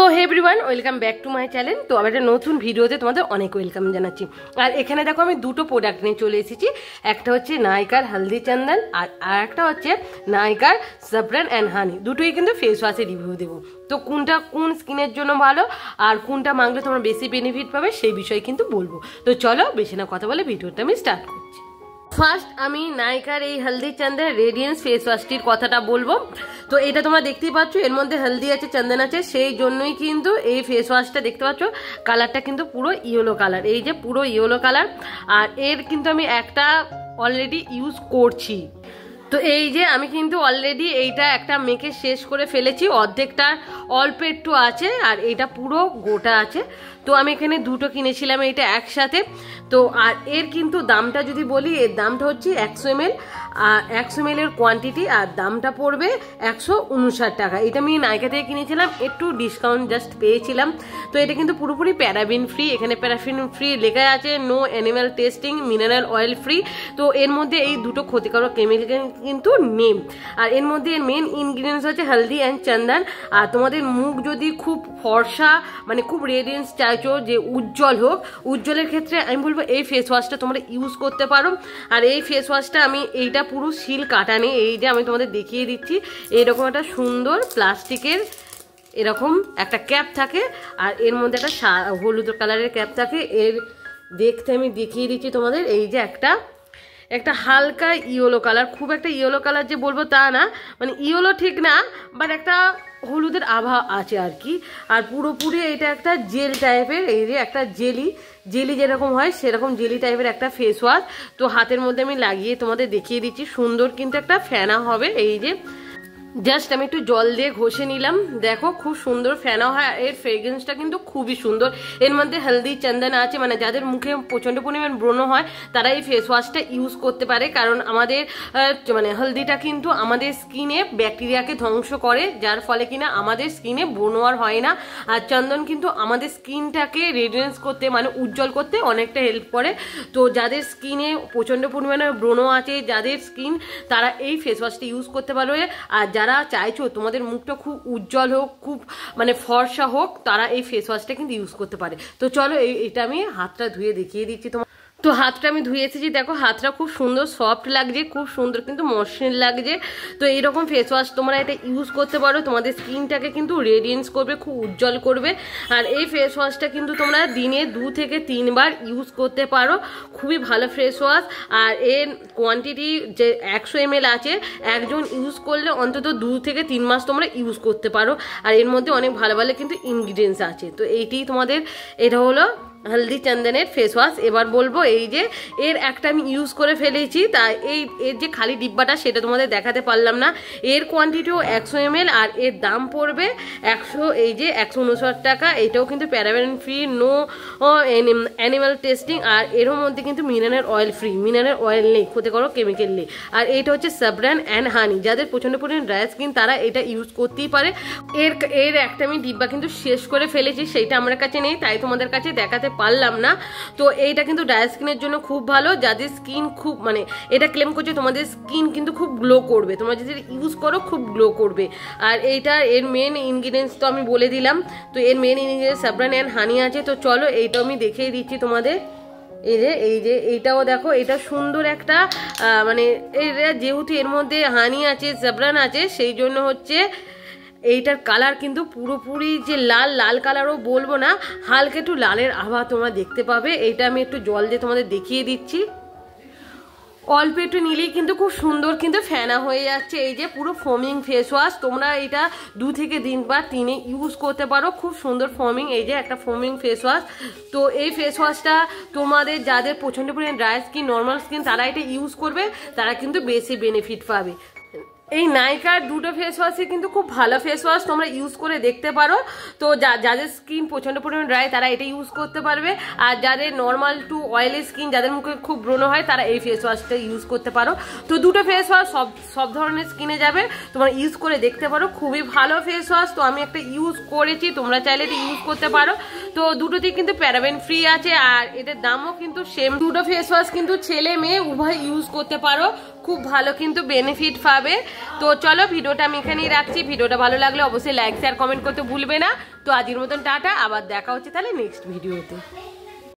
তো hey everyone, welcome back to my channel. তো আমি একটা নতুন ভিডিওতে তোমাদের অনেক ওয়েলকাম জানাচ্ছি। আর এখানে দেখো আমি দুটো প্রোডাক্ট নিয়ে চলে এসেছি। একটা হচ্ছে নাইকার হলদি চন্দন আর একটা হচ্ছে নাইকার সাফরান অ্যান্ড হানি। দুটোই কিন্তু ফেস ওয়াশের রিভিউ দেবো। তো কোনটা কোন স্কিনের জন্য ভালো আর কোনটা মাখলে তোমরা বেশি বেনিফিট পাবে সেই বিষয়ে কিন্তু বলবো। তো চলো বেশি না কথা বলে ভিডিওটা আমি স্টার্ট করছি। ফার্স্ট আমি নাইকার এই হলদি চন্দন রেডিয়েন্স ফেস ওয়াশটির কথাটা বলবো। তো এটা তোমরা দেখতেই পাচ্ছ, এর মধ্যে হলদি আছে, চন্দন আছে, সেই জন্যই কিন্তু এই ফেস ওয়াশটা দেখতে পাচ্ছ কালারটা কিন্তু পুরো ইয়েলো কালার, এই যে পুরো ইয়েলো কালার। আর এর কিন্তু আমি একটা অলরেডি ইউজ করছি। তো এই যে আমি কিন্তু অলরেডি এইটা একটা মেখে শেষ করে ফেলেছি, অর্ধেকটা অল্প একটু আছে আর এইটা পুরো গোটা আছে। তো আমি এখানে দুটো কিনেছিলাম এইটা একসাথে। তো আর এর কিন্তু দামটা যদি বলি, এর দামটা হচ্ছে 100 ml আর 100 ml এর কোয়ান্টিটি, আর দামটা পড়বে 159 টাকা। এটা আমি নাইকা থেকে কিনেছিলাম, একটু ডিসকাউন্ট জাস্ট পেয়েছিলাম। তো এটা কিন্তু পুরোপুরি প্যারাবিন ফ্রি, এখানে প্যারাফিন ফ্রি লেখা আছে, no animal testing, mineral oil free. তো এর মধ্যে এই দুটো ক্ষতিকারক কেমিক্যাল কিন্তু নেই। আর এর মধ্যে এর মেন ইনগ্রিডিয়েন্টস হচ্ছে হলদি অ্যান্ড চন্দন। আর তোমাদের মুখ যদি খুব ফর্সা মানে খুব রেডিয়েন্স চাইছো যে উজ্জ্বল হোক, উজ্জ্বলের ক্ষেত্রে আমি বলবো এই ফেস ওয়াশটা তোমরা ইউজ করতে পারো। আর এই ফেস ওয়াশটা আমি এইটা পুরো সিল কাটা নেই, এই যে আমি তোমাদের দেখিয়ে দিচ্ছি, এইরকম একটা সুন্দর প্লাস্টিকের এরকম একটা ক্যাপ থাকে আর এর মধ্যে একটা হলুদ কালারের ক্যাপ থাকে। এর দেখতে আমি দেখিয়ে দিচ্ছি তোমাদের, এই যে একটা হালকা ইয়েলো কালার, খুব একটা ইয়েলো কালার যে বলবো তা না, মানে ইয়েলো ঠিক না, বাট একটা হলুদের আভা আছে আর কি। আর পুরোপুরি এটা একটা জেল টাইপের, এই যে একটা জেলি যেরকম হয় সেরকম জেলি টাইপের একটা ফেস ওয়াশ। তো হাতের মধ্যে আমি লাগিয়ে তোমাদের দেখিয়ে দিচ্ছি, সুন্দর কিন্তু একটা ফেনা হবে। এই যে জাস্ট আমি একটু জল দিয়ে ঘষে নিলাম, দেখো খুব সুন্দর ফেনা হয়। এর ফ্রেগ্রেন্সটা কিন্তু খুবই সুন্দর। এর মধ্যে হলদি চন্দন আছে, মানে যাদের মুখে প্রচণ্ড পরিমাণ ব্রণ হয় তারা এই ফেস ওয়াশটা ইউজ করতে পারে, কারণ আমাদের মানে হলদিটা কিন্তু আমাদের স্কিনে ব্যাকটেরিয়াকে ধ্বংস করে, যার ফলে কিনা আমাদের স্কিনে ব্রণ আর হয় না। আর চন্দন কিন্তু আমাদের স্কিনটাকে রেডিয়েন্স করতে মানে উজ্জ্বল করতে অনেকটা হেল্প করে। তো যাদের স্কিনে প্রচণ্ড পরিমাণে ব্রণ আছে, যাদের স্কিন, তারা এই ফেস ওয়াশটা ইউজ করতে পারবে। আর যারা চাইছো তোমাদের মুখটা খুব উজ্জ্বল হোক, খুব মানে ফর্সা হোক, তারা এই ফেস ওয়াশটা কিন্তু ইউজ করতে পারে। তো চলো এটা আমি হাতটা ধুয়ে দেখিয়ে দিচ্ছি তোমার। তো হাতটা আমি ধুয়ে এসেছি, দেখো হাতটা খুব সুন্দর সফট লাগছে, খুব সুন্দর কিন্তু মসৃণ লাগছে। তো এইরকম ফেস ওয়াশ তোমরা এটা ইউজ করতে পারো, তোমাদের স্কিনটাকে কিন্তু রেডিয়েন্স করবে, খুব উজ্জ্বল করবে। আর এই ফেস ওয়াশটা কিন্তু তোমরা দিনে 2 থেকে 3 বার ইউজ করতে পারো, খুবই ভালো ফেস ওয়াশ। আর এর কোয়ান্টিটি যে 100 ml আছে, একজন ইউজ করলে অন্তত 2 থেকে 3 মাস তোমরা ইউজ করতে পারো। আর এর মধ্যে অনেক ভালো ভালো কিন্তু ইনগ্রিডিয়েন্টস আছে। তো এইটি তোমাদের, এটা হলো হলদি চন্দনের ফেস ওয়াশ। এবার বলবো এই যে এর একটা আমি ইউজ করে ফেলেছি, তাই এর যে খালি ডিব্বাটা সেটা তোমাদের দেখাতে পারলাম না। এর কোয়ান্টিটিও 100 ml আর এর দাম পড়বে 159 টাকা। এটাও কিন্তু paraben free, no animal testing, আর এর মধ্যে কিন্তু mineral oil free, mineral oil নেই, ক্ষতিকারক কেমিক্যাল নেই। আর এটা হচ্ছে সাফরান অ্যান্ড হানি, যাদের প্রচন্ড পরিমাণ ড্রাই স্কিন তারা এটা ইউজ করতেই পারে। এর একটা আমি ডিব্বা কিন্তু শেষ করে ফেলেছি, সেইটা আমার কাছে নেই, তাই তোমাদের কাছে দেখাতে পারলাম না। তো এইটা কিন্তু ড্রাই স্কিনের জন্য খুব ভালো, যাদের স্কিন খুব মানে এটা ক্লেম করছে তোমাদের স্কিন কিন্তু খুব গ্লো করবে, তোমরা যদি ইউজ করো খুব গ্লো করবে। আর এইটা এর মেন ইনগ্রিডিয়েন্টস তো আমি বলে দিলাম। তো এর মেন ইনগ্রিডিয়েন্টস সাফরান অ্যান্ড হানি আছে। তো চলো এইটাও আমি দেখিয়ে দিচ্ছি তোমাদের। এই যে এইটাও দেখো, এটা সুন্দর একটা মানে যেহেতু এর মধ্যে হানি আছে, সাফরান আছে, সেই জন্য হচ্ছে এইটার কালার কিন্তু পুরোপুরি যে লাল কালারও বলবো না, হালকা একটু লালের আভা তোমরা দেখতে পাবে। এইটা আমি একটু জল দিয়ে তোমাদের দেখিয়ে দিচ্ছি, অল্প একটু নিলেই কিন্তু খুব সুন্দর কিন্তু ফেনা হয়ে যাচ্ছে। এই যে পুরো ফোমিং ফেস ওয়াশ, তোমরা এটা 2 থেকে 3 বার ইউজ করতে পারো, খুব সুন্দর ফোমিং, এই যে একটা ফোমিং ফেস ওয়াশ। তো এই ফেস ওয়াশটা তোমাদের যাদের প্রচন্ড পরিমাণে ড্রাই স্কিন, নর্মাল স্কিন, তারা এটা ইউজ করবে, তারা কিন্তু বেশি বেনিফিট পাবে। এই নাইকার দুটো ফেস ওয়াশই কিন্তু খুব ভালো ফেস ওয়াশ, তোমরা ইউজ করে দেখতে পারো। তো যাদের স্কিন প্রচন্ড পরিমাণে ড্রাই তারা এটা ইউজ করতে পারবে, আর যাদের নর্মাল টু অয়েলি স্কিন, যাদের মুখে খুব ব্রণ হয়, তারা এই ফেস ওয়াশটা ইউজ করতে পারো। তো দুটো ফেস ওয়াশ সব ধরনের স্কিনে যাবে, তোমরা ইউজ করে দেখতে পারো, খুবই ভালো ফেস ওয়াশ। তো আমি একটা ইউজ করেছি, তোমরা চাইলে এটা ইউজ করতে পারো। তো দুটোতেই কিন্তু প্যারাবেন ফ্রি আছে আর এদের দামও কিন্তু সেম। দুটো ফেস ওয়াশ কিন্তু ছেলে মেয়ে উভয় ইউজ করতে পারো, খুব ভালো কিন্তু বেনিফিট পাবে। তো চলো ভিডিওটা আমি এখানেই রাখছি। ভিডিওটা ভালো লাগলে অবশ্যই লাইক শেয়ার কমেন্ট করতে ভুলবে না। তো আজকের মতন টাটা, আবার দেখা হচ্ছে তাহলে নেক্সট ভিডিওতে।